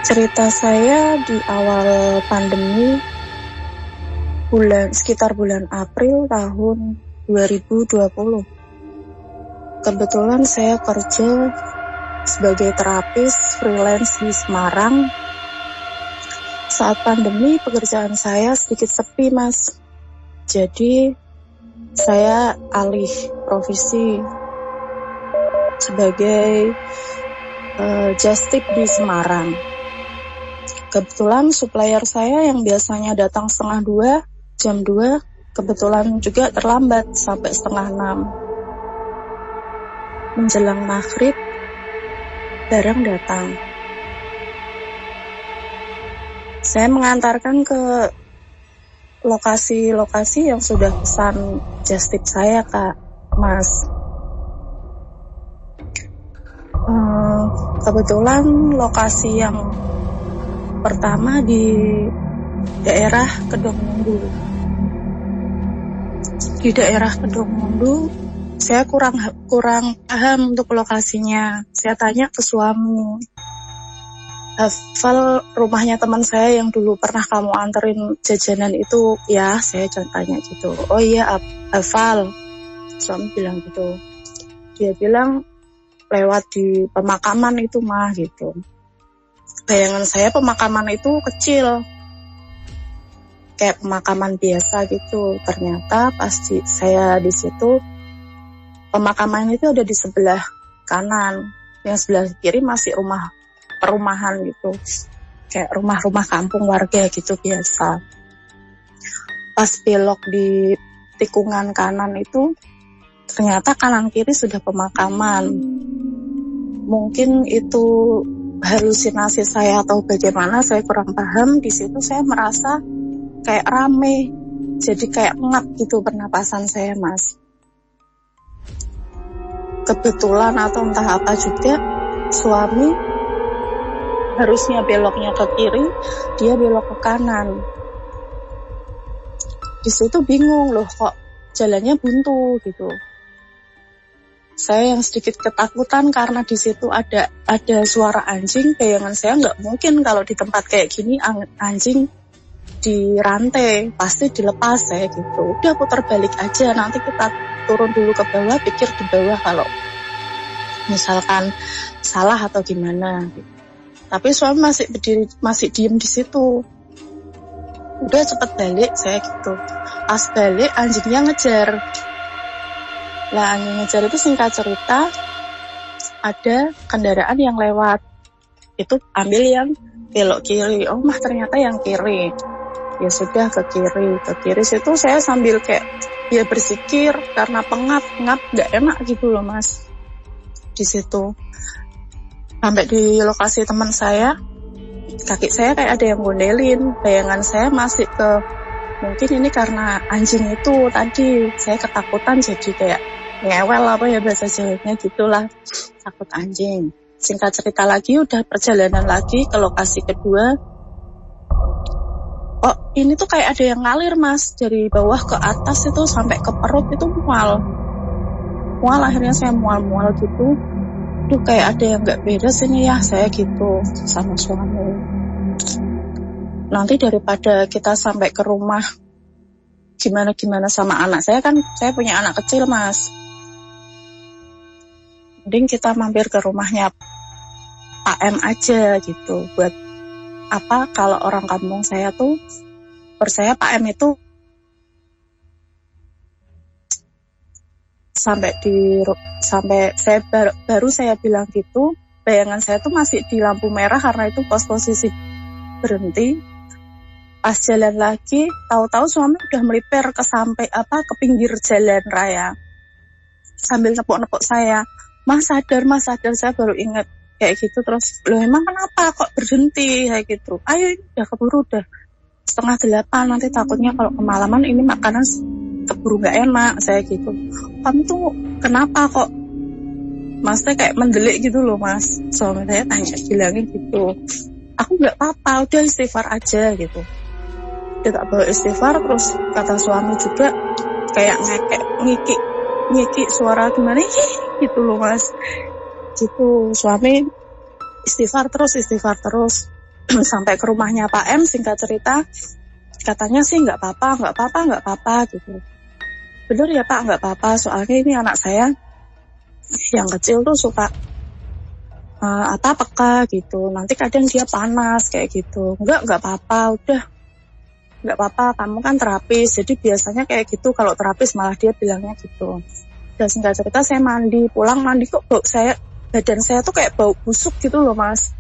Cerita saya di awal pandemi sekitar bulan April tahun 2020. Kebetulan saya kerja sebagai terapis freelance di Semarang. Saat pandemi pekerjaan saya sedikit sepi, Mas. Jadi saya alih profesi sebagai just tip di Semarang. Kebetulan supplier saya yang biasanya datang jam 2, kebetulan juga terlambat sampai 5:30. Menjelang maghrib, barang datang. Saya mengantarkan ke lokasi-lokasi yang sudah pesan just tip saya, Kak, Mas. Kebetulan lokasi yang pertama di daerah Kedungmundu. Di daerah Kedungmundu, saya kurang paham untuk lokasinya. Saya tanya ke suami, hafal rumahnya teman saya yang dulu pernah kamu anterin jajanan itu? Ya, saya tanya gitu. Oh iya, hafal. Suami bilang gitu. Dia bilang lewat di pemakaman itu mah gitu. Bayangan saya pemakaman itu kecil, kayak pemakaman biasa gitu. Ternyata pas saya di situ, pemakaman itu ada di sebelah kanan, yang sebelah kiri masih perumahan gitu, kayak rumah-rumah kampung warga gitu biasa. Pas belok di tikungan kanan itu, ternyata kanan kiri sudah pemakaman. Mungkin itu halusinasi saya atau bagaimana, saya kurang paham. Di situ saya merasa kayak rame, jadi kayak ngap gitu pernapasan saya, Mas. Kebetulan atau entah apa juga, suami harusnya beloknya ke kiri, dia belok ke kanan. Di situ bingung loh, kok jalannya buntu gitu. Saya yang sedikit ketakutan karena di situ ada suara anjing. Bayangan saya nggak mungkin kalau di tempat kayak gini anjing dirantai, pasti dilepas saya gitu. Udah putar balik aja, nanti kita turun dulu ke bawah, pikir di bawah kalau misalkan salah atau gimana. Tapi suami masih diem di situ. Udah cepet balik saya gitu. Pas balik anjingnya ngejar. Lah anjing ngejar itu singkat cerita, ada kendaraan yang lewat, itu ambil yang belok kiri. Oh mah ternyata yang kiri. Ya sudah ke kiri situ saya sambil kayak ya bersikir karena ngap nggak enak gitu loh, Mas. Di situ sampai di lokasi teman saya, kaki saya kayak ada yang gondelin. Bayangan saya masih ke mungkin ini karena anjing itu tadi, saya ketakutan jadi kayak ngewel apa ya bahasa Jawanya gitulah, takut anjing. Singkat cerita lagi, udah perjalanan lagi ke lokasi kedua. Oh ini tuh kayak ada yang ngalir, Mas, dari bawah ke atas itu sampai ke perut itu mual. Akhirnya saya mual gitu. Duh kayak ada yang gak beres ini ya, saya gitu sama suami. Nanti daripada kita sampai ke rumah gimana sama anak saya, kan saya punya anak kecil, Mas. Mending kita mampir ke rumahnya Pak M aja gitu. Buat apa, kalau orang kampung saya tuh percaya Pak M itu sampai saya baru saya bilang gitu, bayangan saya tuh masih di lampu merah karena itu posisi berhenti. Pas jalan lagi, tahu-tahu suami udah melipir ke pinggir jalan raya sambil nepuk-nepuk saya. Mas sadar, saya baru ingat kayak gitu. Terus, loh emang kenapa kok berhenti kayak gitu? Ayo udah keburu, udah 7:30, nanti takutnya kalau kemalaman ini makanan keburu gak enak, saya gitu. Kamu tuh kenapa kok? Masnya kayak mendelik gitu loh, Mas. Suami saya bilangin gitu. Aku gak apa-apa, udah istighfar aja gitu. Dia tak bawa istighfar, terus kata suami juga kayak ngikik suara gimana gitu loh, Mas. Gitu, suami istighfar terus. sampai ke rumahnya Pak M, singkat cerita katanya sih nggak apa-apa gitu. Bener ya Pak, nggak apa-apa, soalnya ini anak saya yang kecil tuh suka peka gitu, nanti kadang dia panas kayak gitu. Nggak apa-apa, udah nggak apa-apa, kamu kan terapis, jadi biasanya kayak gitu kalau terapis, malah dia bilangnya gitu. Dan singkat cerita saya pulang mandi kok badan saya tuh kayak bau busuk gitu loh Mas.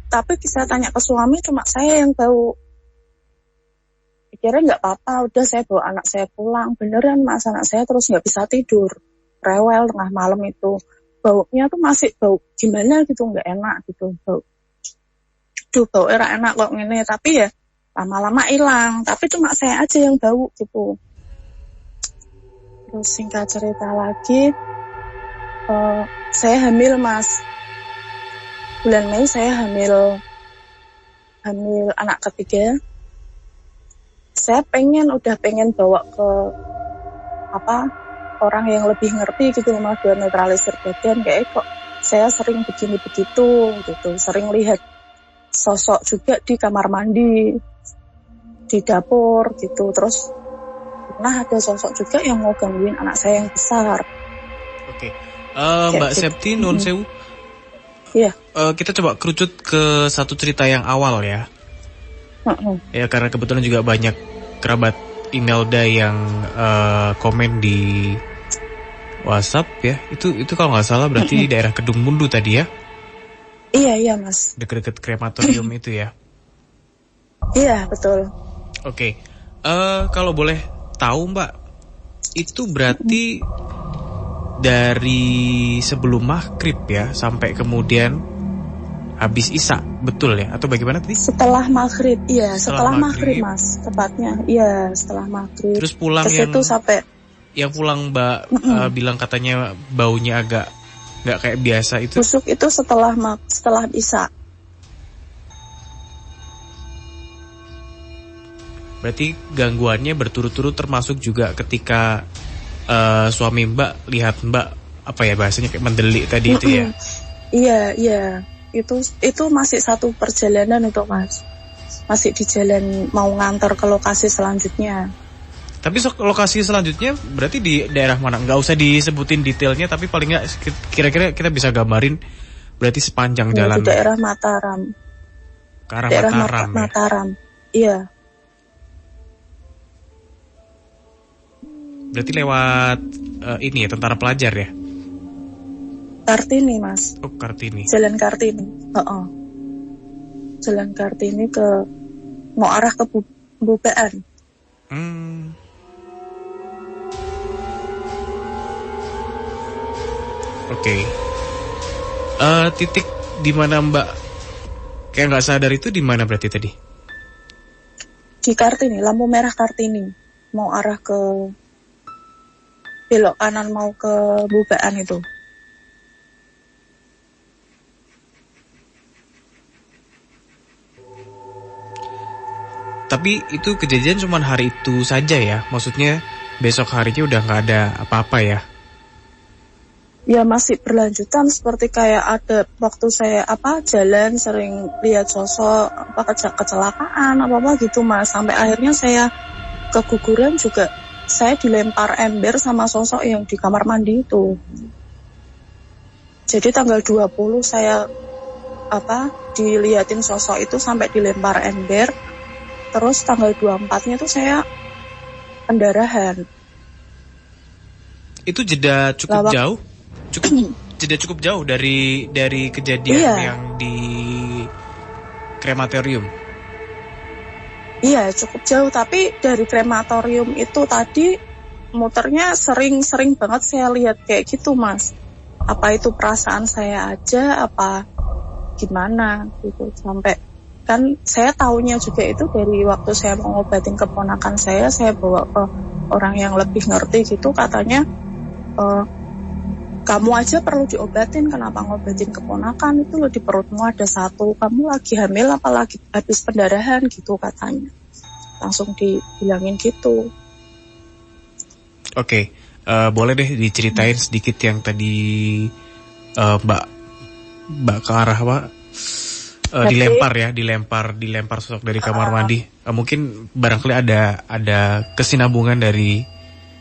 Tapi saya tanya ke suami, cuma saya yang bau. Pikirnya nggak apa-apa, udah saya bawa anak saya pulang. Beneran Mas, anak saya terus nggak bisa tidur, rewel tengah malam itu. Baunya tuh masih bau gimana gitu, nggak enak gitu. Bau enak kok ngene, tapi ya lama-lama hilang. Tapi cuma saya aja yang bau gitu. Terus singkat cerita lagi, saya hamil Mas. Bulan Mei saya hamil anak ketiga. Saya udah pengen bawa ke orang yang lebih ngerti gitu, Mas, buat netralisir badan. Kayak kok saya sering begini begitu gitu, sering lihat sosok juga di kamar mandi, di dapur gitu. Terus pernah ada sosok juga yang mau gangguin anak saya yang besar. Oke. Mbak Septi, Nun Sewu. Iya. Kita coba kerucut ke satu cerita yang awal ya. Ya, karena kebetulan juga banyak kerabat Imelda yang komen di WhatsApp ya. Itu kalau nggak salah berarti di daerah Kedung Mundu tadi ya? Iya Mas. Dekat-dekat krematorium itu ya? Iya betul. Oke. Kalau boleh tahu Mbak, itu berarti dari sebelum maghrib ya sampai kemudian habis isya, betul ya? Atau bagaimana tadi? Setelah maghrib, iya. Setelah maghrib Mas, tepatnya. Iya, setelah maghrib. Terus pulang yang pulang Mbak bilang katanya baunya agak nggak kayak biasa itu. Busuk itu setelah isya. Berarti gangguannya berturut-turut, termasuk juga ketika suami Mbak lihat Mbak apa ya bahasanya kayak mendelik tadi itu ya? Iya. Itu masih satu perjalanan itu Mas. Masih di jalan mau ngantar ke lokasi selanjutnya. Tapi lokasi selanjutnya berarti di daerah mana? Nggak usah disebutin detailnya, tapi paling nggak kira-kira kita bisa gambarin berarti sepanjang jalan. Di daerah Mataram. Ke arah daerah Mataram. Mataram. Iya. Berarti lewat ini ya, Tentara Pelajar ya? Kartini Mas. Oh, Kartini. Jalan Kartini. Jalan Kartini mau arah ke Bubean. Oke. Titik di mana Mbak kayak nggak sadar itu di mana berarti tadi? Di Kartini, lampu merah Kartini. Mau arah ke belok kanan mau ke Bubean itu. Tapi itu kejadian cuma hari itu saja ya? Maksudnya besok harinya udah nggak ada apa-apa ya? Ya masih berlanjutan, seperti kayak ada waktu saya jalan sering lihat sosok kecelakaan apa gitu Mas. Sampai akhirnya saya keguguran juga, saya dilempar ember sama sosok yang di kamar mandi itu. Jadi tanggal 20 saya dilihatin sosok itu sampai dilempar ember. Terus tanggal 24-nya itu saya pendarahan. Itu jeda cukup jauh? Jeda cukup jauh dari kejadian yang di krematorium? Iya, cukup jauh. Tapi dari krematorium itu tadi muternya sering banget saya lihat kayak gitu Mas. Apa itu perasaan saya aja, apa gimana gitu. Sampai kan saya taunya juga itu dari waktu saya mau ngobatin keponakan saya bawa ke orang yang lebih ngerti gitu, katanya kamu aja perlu diobatin, kenapa ngobatin keponakan, itu loh di perutmu ada satu, kamu lagi hamil apalagi habis pendarahan gitu katanya. Langsung dibilangin gitu. Oke, boleh deh diceritain sedikit yang tadi Mbak ke arah dilempar sosok dari kamar mandi. Mungkin barangkali ada kesinambungan dari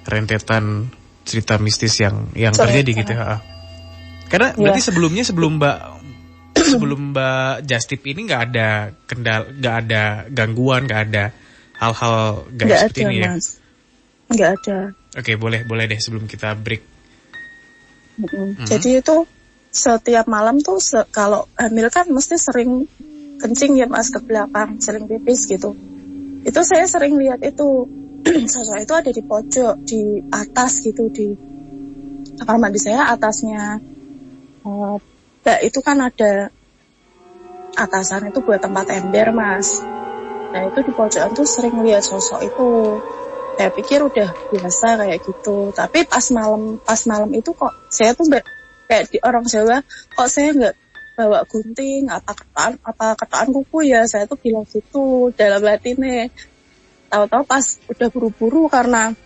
rentetan cerita mistis yang terjadi gitu ya. Karena berarti sebelum Mbak Justip ini nggak ada gangguan, nggak ada hal-hal gaib seperti ini ya? Nggak ada. Oke, boleh deh sebelum kita break. Jadi itu setiap malam tuh kalau hamil kan mesti sering kencing ya Mas ke belakang, sering pipis gitu. Itu saya sering lihat itu sosok itu ada di pojok, di atas gitu, di kamar mandi saya atasnya. Itu kan ada atasan itu buat tempat ember Mas. Nah itu di pojokan tuh sering lihat sosok itu. Saya pikir udah biasa kayak gitu. Tapi pas malam itu kok saya tuh kayak di orang Jawa, kok saya nggak bawa gunting, apa ketaan kuku ya. Saya tuh bilang gitu dalam hati nih. Tahu-tahu pas udah buru-buru karena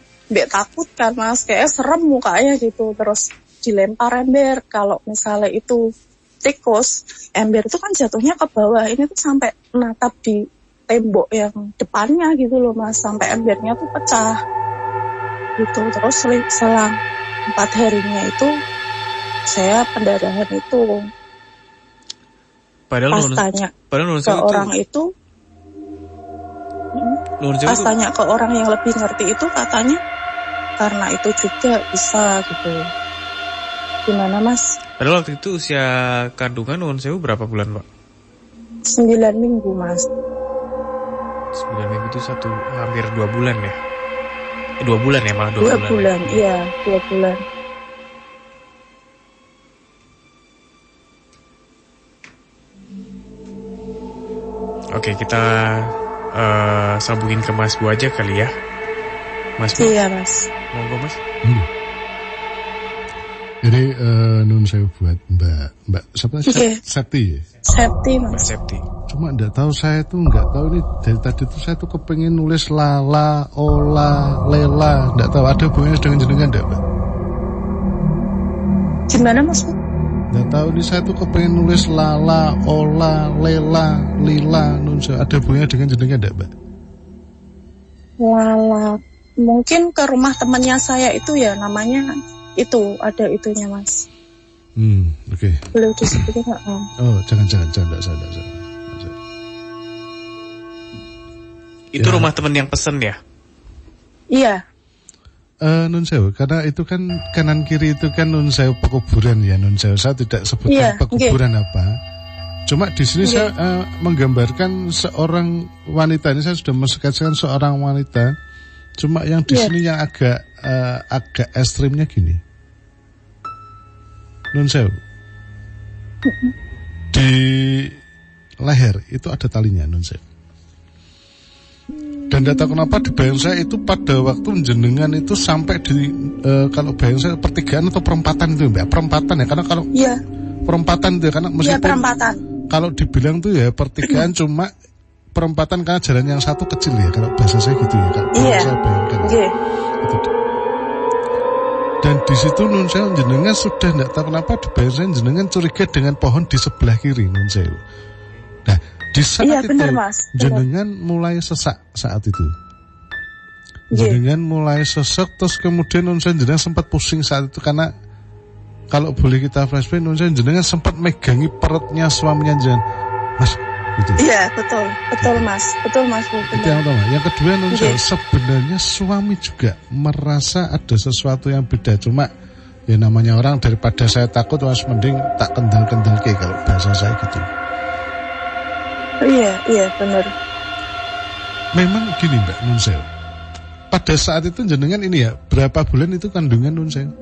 takut kan Mas, kayak serem mukanya gitu. Terus dilempar ember. Kalau misalnya itu tikus, ember itu kan jatuhnya ke bawah. Ini tuh sampai natap di tembok yang depannya gitu loh Mas, sampai embernya tuh pecah gitu. Terus selang 4 harinya itu saya pendarahan itu. Padahal ke orang itu pas tanya ke orang yang lebih ngerti itu katanya karena itu juga bisa gitu. Gimana Mas? Padahal waktu itu usia kandungan Nuhun Sewu berapa bulan Pak? 9 minggu Mas. 9 minggu itu hampir 2 bulan ya? 2 bulan ya malah 2 bulan. 2 bulan, iya 2 bulan. Oke, kita sambungin ke Mas Bu aja kali ya. Mas Bu. Iya Mas. Monggo Mas. Jadi Nuhun Sewu buat Mbak siapa? Septi. Septi Mas. Mbak Septi. Cuma saya nggak tahu ini dari tadi tuh saya tuh kepengen nulis lala, ola, lela, nggak tahu ada hubungannya dengan jenengan nggak Mbak? Gimana Mas? Nggak tahu ini saya tuh kepengen nulis lala, ola, lela, lila, Nuhun Sewu, ada hubungannya dengan jenengan nggak Mbak? Lala, mungkin ke rumah temannya saya itu ya namanya itu ada itunya Mas. Oke. Boleh disebutin nggak? Oh jangan enggak saya. Itu ya. Rumah teman yang pesen ya? Iya. Nuhun Sewu, karena itu kan kanan kiri itu kan Nuhun Sewu pekuburan ya Nuhun Sewu. Saya tidak sebutkan pekuburan apa. Cuma di sini saya menggambarkan seorang wanita, ini saya sudah mensketsakan seorang wanita. Cuma yang di sini yang agak ekstrimnya gini. Nuhun Sewu. Di leher itu ada talinya Nuhun Sewu. Dan data kenapa di bayang saya itu pada waktu jenengan itu sampai di kalau bayang saya pertigaan atau perempatan itu Mbak, perempatan ya, karena kalau perempatan itu ya, karena meskipun perempatan. Kalau dibilang tuh ya pertigaan cuma perempatan karena jalan yang satu kecil ya, kalau bahasa saya gitu ya, kalau saya bayangkan. Itu. Dan di situ Nuhun Sewu jenengan sudah tidak tahu kenapa di bayang saya jenengan curiga dengan pohon di sebelah kiri Nuhun Sewu. Nah di saat itu jenengan mulai sesak saat itu. Jenengan mulai sesak terus kemudian Nuhun Sewu jenengan sempat pusing saat itu karena kalau boleh kita flashback Nuhun Sewu jenengan sempat megangi perutnya suaminya jenengan. Mas gitu. Iya betul Mas. Betul Mas. Itu yang pertama. Yang kedua Nuhun Sewu sebenarnya suami juga merasa ada sesuatu yang beda, cuma ya namanya orang daripada saya takut mas mending tak kendel-kendel kalau bahasa saya gitu. Iya benar. Memang gini Mbak Nuhun Sewu. Pada saat itu jenengan ini ya, berapa bulan itu kandungan Nuhun Sewu?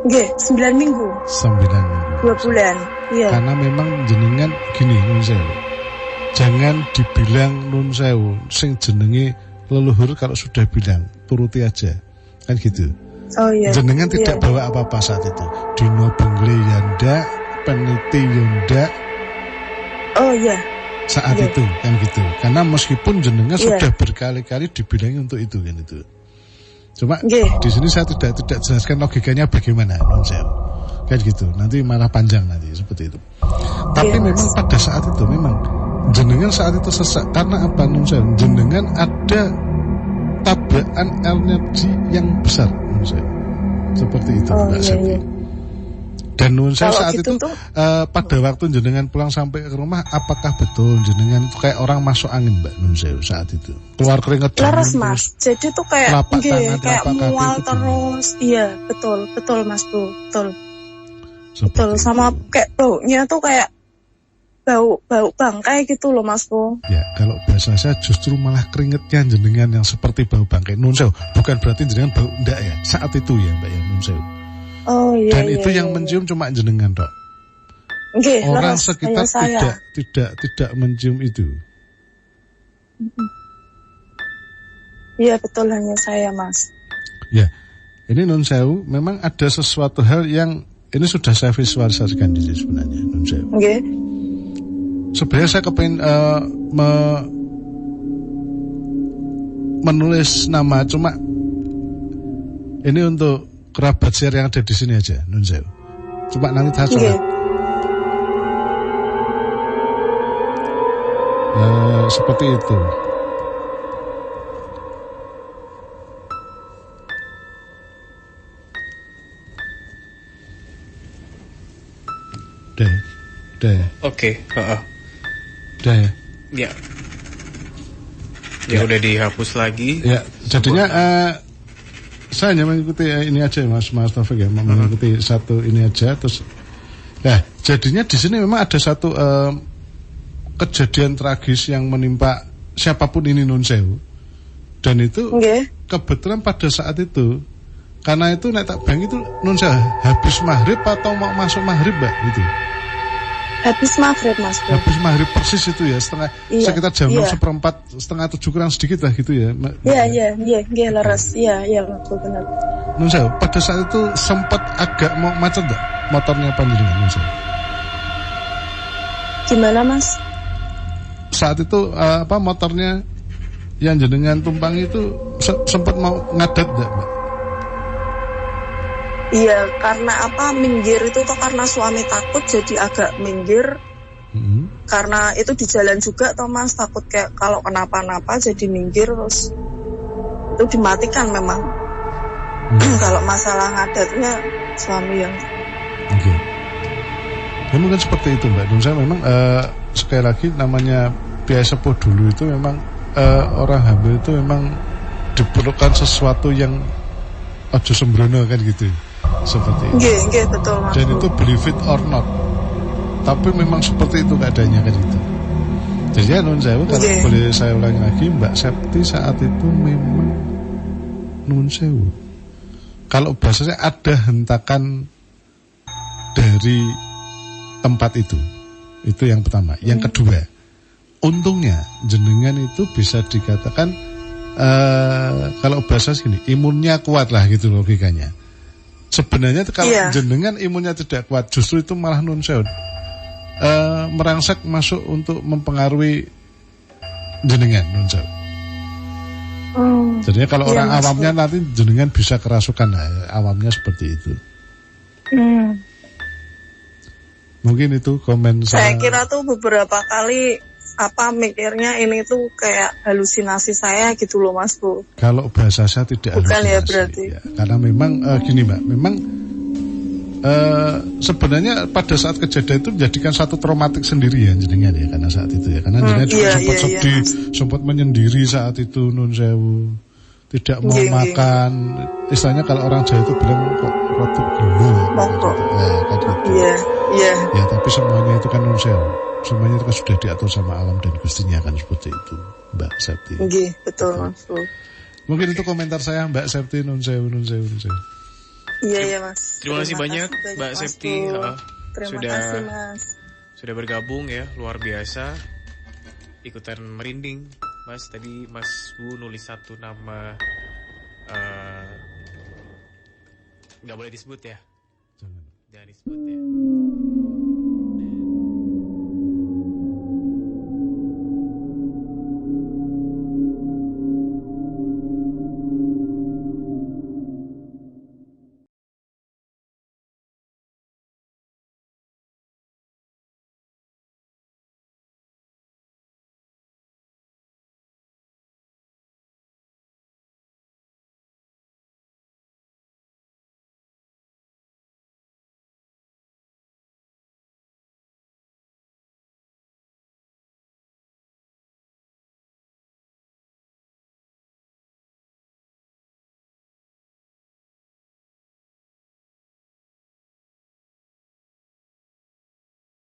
9 minggu. 9 minggu. 2 bulan. Iya. Karena memang jenengan gini Nuhun Sewu. Jangan dibilang Nuhun Sewu sing jenenge leluhur kalau sudah bilang turuti aja. Kan gitu. Oh iya. Jenengan tidak bawa apa-apa saat itu. Dino bengle ya ndak, peniti ya ndak. Oh iya. Saat itu kan gitu. Karena meskipun jenengan sudah berkali-kali dibilangi untuk itu kan itu. Cuma di sini saya tidak jelaskan logikanya bagaimana Nuhun Sewu. Kayak gitu. Nanti malah panjang nanti seperti itu. Tapi memang pada saat itu memang jenengan saat itu sesak karena apa Nun Sewu? Jenengan ada tabrakan energi yang besar Nun Sewu. Seperti itu Mbak Septi. Dan Nun Sewu saat gitu itu pada waktu jenengan pulang sampai ke rumah, apakah betul jenengan itu kayak orang masuk angin Mbak Nun Sewu saat itu? Keluar keringat leres Mas. Jadi tuh kayak mual terus. Iya, betul Mas Bu. Betul. Betul, sama kayak baunya tuh kayak bau bangkai gitu loh Mas Bu. Ya, kalau bahasa saya justru malah keringetnya jenengan yang seperti bau bangkai Nun Sewu. Bukan berarti jenengan bau enggak ya. Saat itu ya Mbak ya Nun Sewu. Oh iya. Dan itu yang mencium cuma jenengan Dok. Orang sekitar tidak mencium itu. Iya betul, hanya saya Mas. Ya, ini Nun Sewu memang ada sesuatu hal yang ini sudah saya visualisasikan di sini sebenarnya Nun Sewu. Sebenarnya saya kepengen menulis nama, cuma ini untuk kerabat share yang ada di sini aja Nun Sewu. Cuma nanti saya coba. Seperti itu. Deh. Oke, Deh. Ya. Ya udah dihapus lagi. Ya, jadinya saya hanya mengikuti ini aja Mas Taufik ya, mengikuti satu ini aja terus. Nah, jadinya di sini memang ada satu kejadian tragis yang menimpa siapapun ini Nun Sewu. Dan itu kebetulan pada saat itu karena itu nek tak bang itu Nun Sewu habis maghrib atau mau masuk maghrib Mbak gitu. Habis maghrib Mas Bro. Habis maghrib persis itu ya, sekitar jam 6:45, setengah 7 kurang sedikit lah gitu ya. Iya, leres. Iya, benar. Nun Sewu, pada saat itu sempat agak mau macet enggak motornya panjenengan Nun Sewu? Gimana Mas? Saat itu motornya yang jenengan tumpangi itu sempat mau ngadat enggak, Mbak? Iya, karena minggir itu tuh karena suami takut jadi agak minggir. Karena itu di jalan juga toh Mas, takut kayak kalau kenapa-napa jadi minggir terus itu dimatikan memang. Kalau masalah ngadatnya suami yang. Ya mungkin seperti itu Mbak. Dan saya memang sekali lagi namanya biaya sepuh dulu itu memang orang hamil itu memang diperlukan sesuatu yang ojo sembrono kan gitu. Seperti itu. Iya, betul Mas. Dan itu believe it or not. Tapi memang seperti itu keadaannya kan gitu. Jadi ya Nun Sewu kalau boleh saya ulangi lagi, Mbak Septi saat itu memang Nun Sewu. Kalau bahasanya ada hentakan dari tempat itu. Itu yang pertama. Yang kedua, untungnya jenengan itu bisa dikatakan kalau bahasa segini, imunnya kuat lah gitu logikanya. Sebenarnya kalau jenengan imunnya tidak kuat, justru itu malah Nun Sewu merangsek masuk untuk mempengaruhi jenengan Nun Sewu. Jadinya kalau orang awamnya nanti jenengan bisa kerasukan lah, awamnya seperti itu. Mungkin itu komen saya kira tuh beberapa kali mikirnya ini tuh kayak halusinasi saya gitu loh Mas Bu. Kalau bahasa saya tidak bukan halusinasi ya berarti ya. Karena memang gini Mbak, memang sebenarnya pada saat kejadian itu menjadikan satu traumatik sendiri ya jenengan ya, karena saat itu ya, karena jenengan juga sempat sedih, sempat menyendiri saat itu Nun Sewu, tidak mau makan. Istilahnya kalau orang Jawa itu bilang kok rada gelo kan gitu. Iya. Ya tapi semuanya itu kan Nun Sewu. Semuanya itu kan sudah diatur sama alam dan Gustinya kan seperti itu Mbak Septi. Betul Mas. Mungkin itu komentar saya Mbak Septi. Nun Sewu. Iya Mas. Terima kasih banyak Mbak Septi. Terima kasih Mas. Sudah bergabung ya, luar biasa. Ikutan merinding Mas. Tadi Mas Bu nulis satu nama nggak boleh disebut ya. Jangan disebut ya.